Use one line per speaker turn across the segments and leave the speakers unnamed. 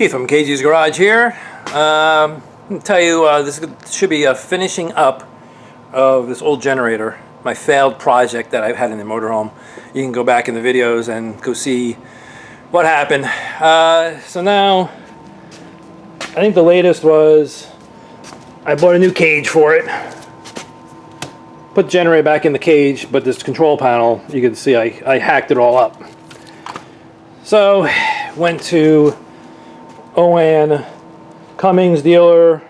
Keith from KG's Garage here. I'll tell you, this should be a finishing up of this old generator, my failed project that I've had in the motorhome. You can go back in the videos and go see what happened. So now, I think the latest was I bought a new cage for it. Put the generator back in the cage, but this control panel, you can see I hacked it all up. So, went to Onan Cummins dealer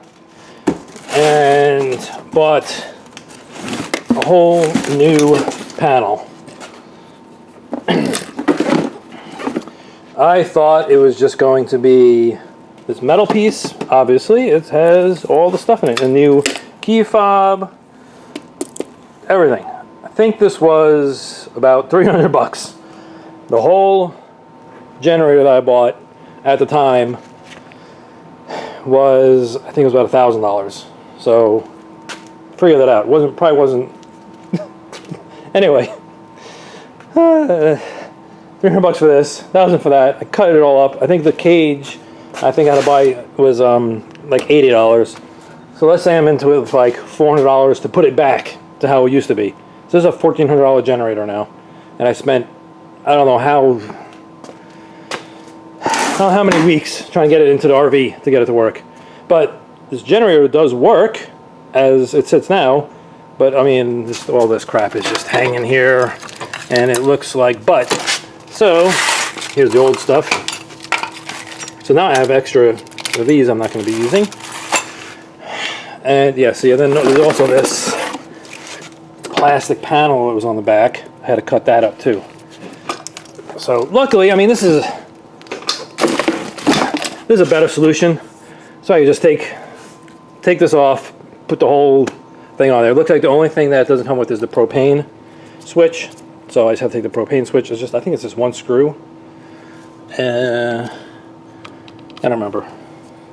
and bought a whole new panel. I thought it was just going to be this metal piece. Obviously it has all the stuff in it, a new key fob, everything. I think this was about 300 bucks. The whole generator that I bought at the time was, I think it was about $1,000. So figure that out. Probably wasn't. Anyway, 300 bucks for this, 1,000 for that. I cut it all up. I think the cage I think I had to buy was like $80. So let's say I'm into it with like $400 to put it back to how it used to be. So this is a $1,400 generator now, and I spent I don't know how many weeks trying to get it into the RV to get it to work. But this generator does work as it sits now, but I mean all this crap is just hanging here and it looks like butt. So here's the old stuff. So now I have extra of these I'm not going to be using. And yeah, see, then there's also this plastic panel that was on the back. I had to cut that up too. So luckily, I mean, this is a better solution. So I can just take this off, put the whole thing on there. It looks like the only thing that doesn't come with is the propane switch. So I just have to take the propane switch. It's just, I think it's just one screw. I don't remember,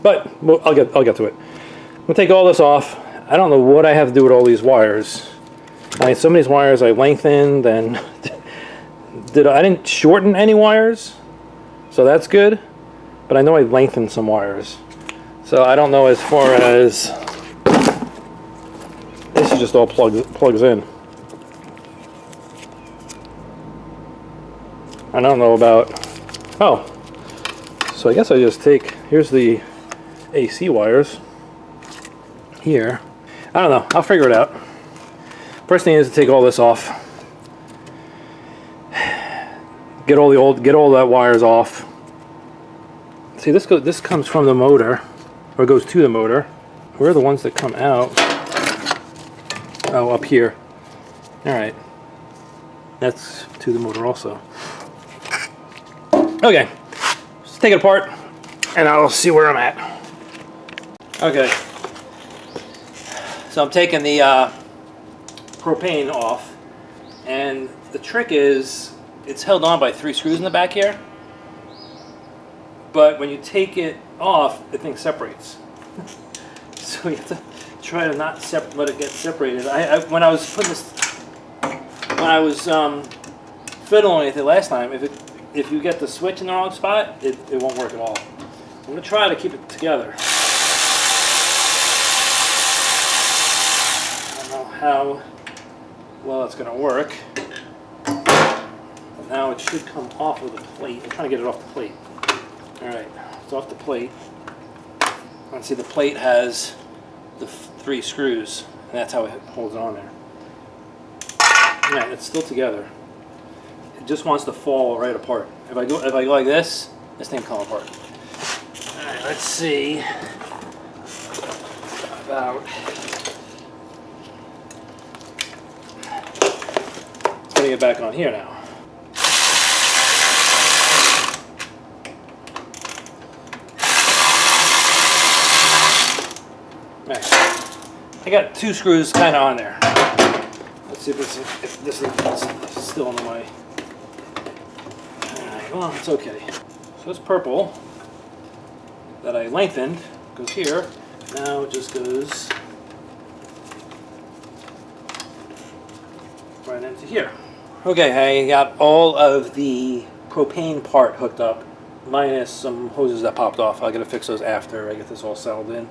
but I'll get to it. I'm gonna take all this off. I don't know what I have to do with all these wires. I mean, some of these wires I lengthened, and I didn't shorten any wires, so that's good. But I know I lengthened some wires, so I don't know as far as this is just all plugs in. I don't know about, oh, so I guess I just take, here's the AC wires here. I don't know, I'll figure it out. First thing is to take all this off. Get all that wires off. See, this comes from the motor, or goes to the motor. Where are the ones that come out? Oh, up here. Alright. That's to the motor also. Okay. Let's take it apart, and I'll see where I'm at. Okay. So I'm taking the propane off, and the trick is it's held on by 3 screws in the back here. But when you take it off, the thing separates. So you have to try to not let it get separated. When I was fiddling with it last time, if you get the switch in the wrong spot, it won't work at all. I'm gonna try to keep it together. I don't know how well it's gonna work. But now it should come off of the plate. I'm trying to get it off the plate. Alright, it's off the plate. And see, the plate has the 3 screws, and that's how it holds it on there. Alright, it's still together. It just wants to fall right apart. If I go like this thing come apart. Alright, let's see about, let's get it back on here now. I got 2 screws kind of on there. Let's see if this is still in the way. Alright, well, it's okay. So this purple that I lengthened goes here. Now it just goes right into here. Okay, I got all of the propane part hooked up minus some hoses that popped off. I gotta fix those after I get this all settled in.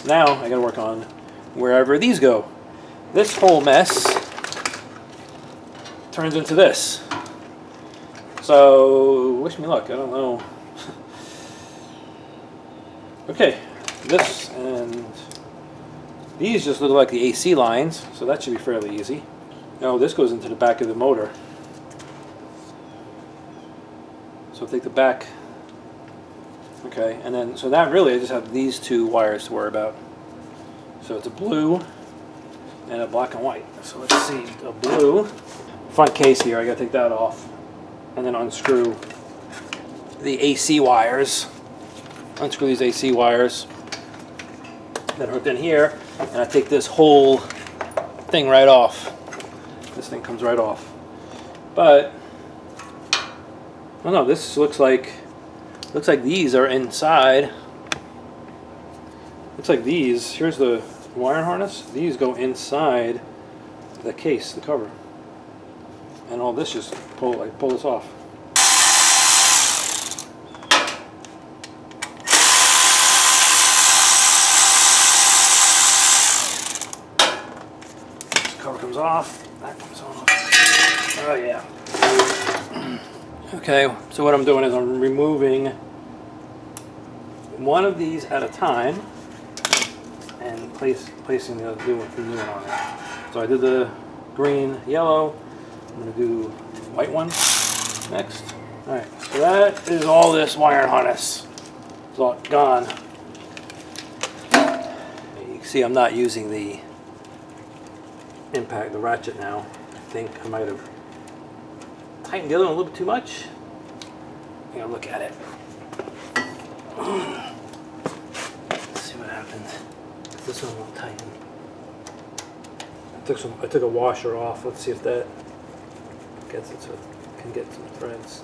Now I gotta work on wherever these go. This whole mess turns into this. So wish me luck. I don't know. Okay, this and these just look like the AC lines, so that should be fairly easy. No, this goes into the back of the motor. So take the back. Okay, and then so that really I just have these two wires to worry about. So it's a blue and a black and white. So let's see, a blue front case here. I gotta take that off, and then unscrew the AC wires. Unscrew these AC wires that are hooked in here, and I take this whole thing right off. This thing comes right off. But oh no, this looks like these are inside. Looks like these. Here's the wire harness. These go inside the case, the cover, and all this just pull this off. This cover comes off. That comes off. Oh yeah. Okay, so what I'm doing is I'm removing one of these at a time and placing the new one on there. So I did the green, yellow. I'm going to do white one next. Alright, so that is all this wire harness. It's all gone. You can see I'm not using the ratchet now. I think I might have tightened the other one a little bit too much. I'm gonna look at it. Let's see what happened. This one won't tighten. I took a washer off. Let's see if that gets it so it can get some threads.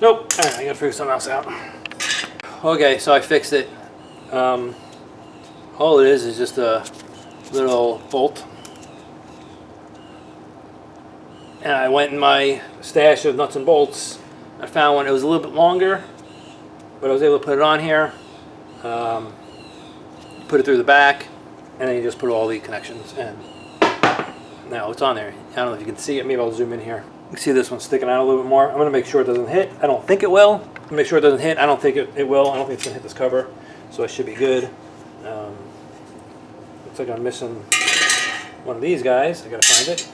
Nope. All right, I gotta figure something else out. Okay, so I fixed it. All it is just a little bolt. And I went in my stash of nuts and bolts. I found one. It was a little bit longer, but I was able to put it on here. Put it through the back, and then you just put all the connections in. Now it's on there. I don't know if you can see it. Maybe I'll zoom in here. You can see this one sticking out a little bit more. I'm going to make sure it doesn't hit. I don't think it will. Make sure it doesn't hit. I don't think it will. I don't think it's going to hit this cover, so it should be good. Looks like I'm missing one of these guys. I got to find it.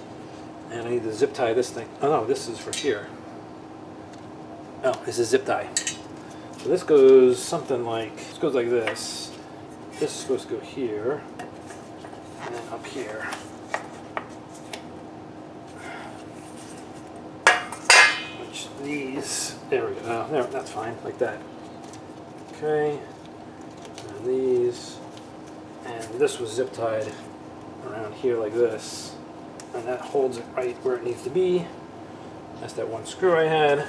And I need to zip tie this thing. Oh no, this is for here. Oh, this is zip tie. So this goes something like, this goes like this. This is supposed to go here. And then up here. Which these, there we go. Oh, there, that's fine, like that. Okay. And these. And this was zip tied around here like this. And that holds it right where it needs to be. That's that one screw I had.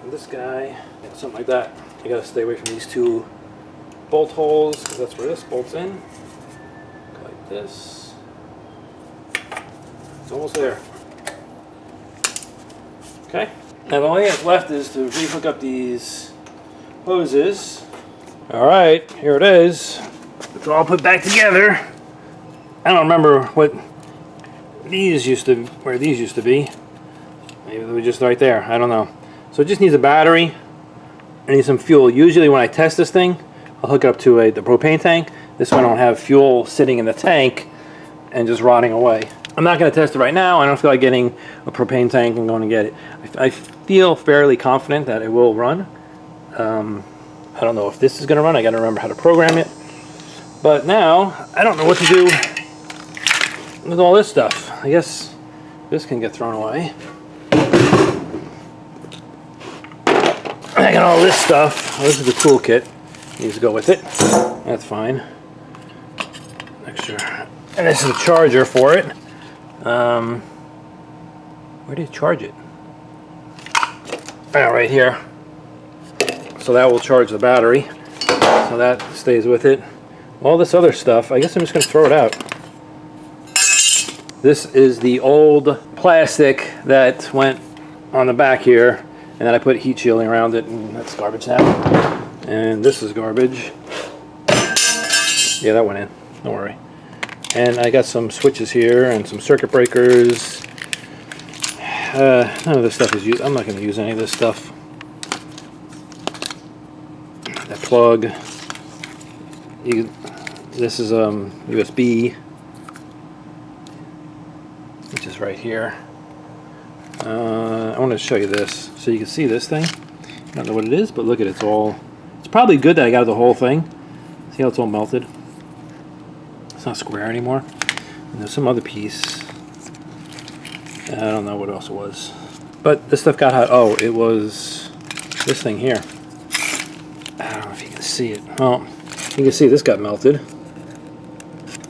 And this guy, yeah, something like that. You gotta stay away from these two bolt holes, because that's where this bolts in. Like this. It's almost there. Okay. Now the only thing that's left is to re-hook up these hoses. Alright, here it is. It's all put back together. I don't remember what these used to, where these used to be. Maybe they were just right there. I don't know. So it just needs a battery. I need some fuel. Usually when I test this thing, I'll hook it up to the propane tank. This one I don't have fuel sitting in the tank and just rotting away. I'm not going to test it right now. I don't feel like getting a propane tank and going to get it. I feel fairly confident that it will run. I don't know if this is going to run. I got to remember how to program it. But now I don't know what to do with all this stuff. I guess this can get thrown away. I got all this stuff. This is the toolkit. Needs to go with it. That's fine. Extra. And this is a charger for it. Where do you charge it? Oh, right here. So that will charge the battery. So that stays with it. All this other stuff, I guess I'm just going to throw it out. This is the old plastic that went on the back here, and then I put heat shielding around it, and that's garbage now. And this is garbage. Yeah, that went in. Don't worry. And I got some switches here and some circuit breakers. None of this stuff is used. I'm not going to use any of this stuff. That plug. This is USB, which is right here. I want to show you this so you can see this thing. I don't know what it is, but look at it. It's probably good that I got the whole thing. See how it's all melted? It's not square anymore. And there's some other piece. I don't know what else it was. But this stuff got hot. Oh, it was this thing here. I don't know if you can see it. Oh, you can see this got melted.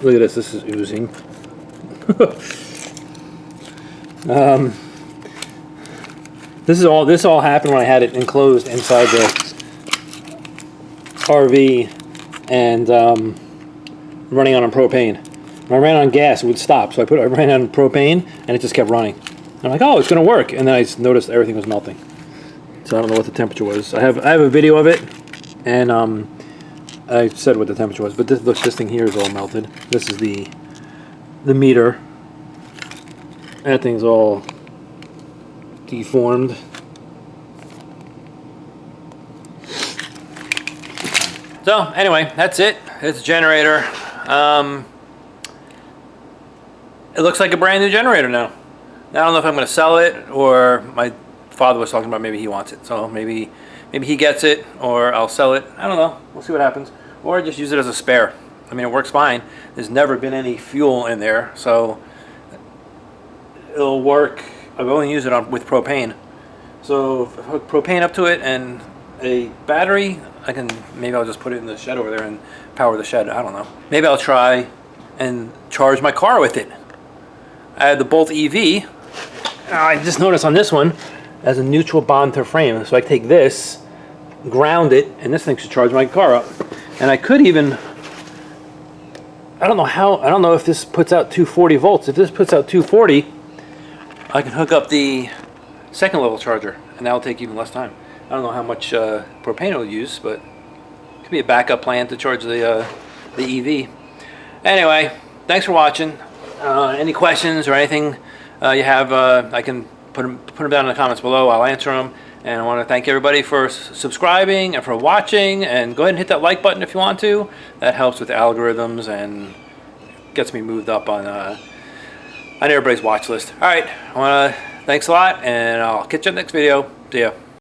Look at this. This is oozing. This all happened when I had it enclosed inside the RV and running on propane. When I ran on gas, it would stop. So I ran on propane, and it just kept running. I'm like, oh, it's going to work. And then I noticed everything was melting. So I don't know what the temperature was. I have a video of it, and I said what the temperature was. But this thing here is all melted. This is the meter. That thing's all deformed. So anyway, that's it. It's a generator. It looks like a brand new generator now. I don't know if I'm going to sell it, or my father was talking about maybe he wants it. So maybe he gets it, or I'll sell it. I don't know. We'll see what happens. Or just use it as a spare. I mean, it works fine. There's never been any fuel in there, so it'll work. I've only used it with propane. So if I hook propane up to it and a battery, maybe I'll just put it in the shed over there and power the shed. I don't know. Maybe I'll try and charge my car with it. I had the Bolt EV. I just noticed on this one as a neutral bond to frame. So I take this, ground it, and this thing should charge my car up. And I could even, I don't know if this puts out 240 volts. If this puts out 240, I can hook up the second level charger, and that'll take even less time. I don't know how much propane it'll use, but it could be a backup plan to charge the EV. Anyway, thanks for watching. Any questions or anything you have, I can put them down in the comments below. I'll answer them. And I want to thank everybody for subscribing and for watching. And go ahead and hit that like button if you want to. That helps with algorithms and gets me moved up on everybody's watch list. All right, thanks a lot, and I'll catch you in the next video. See ya.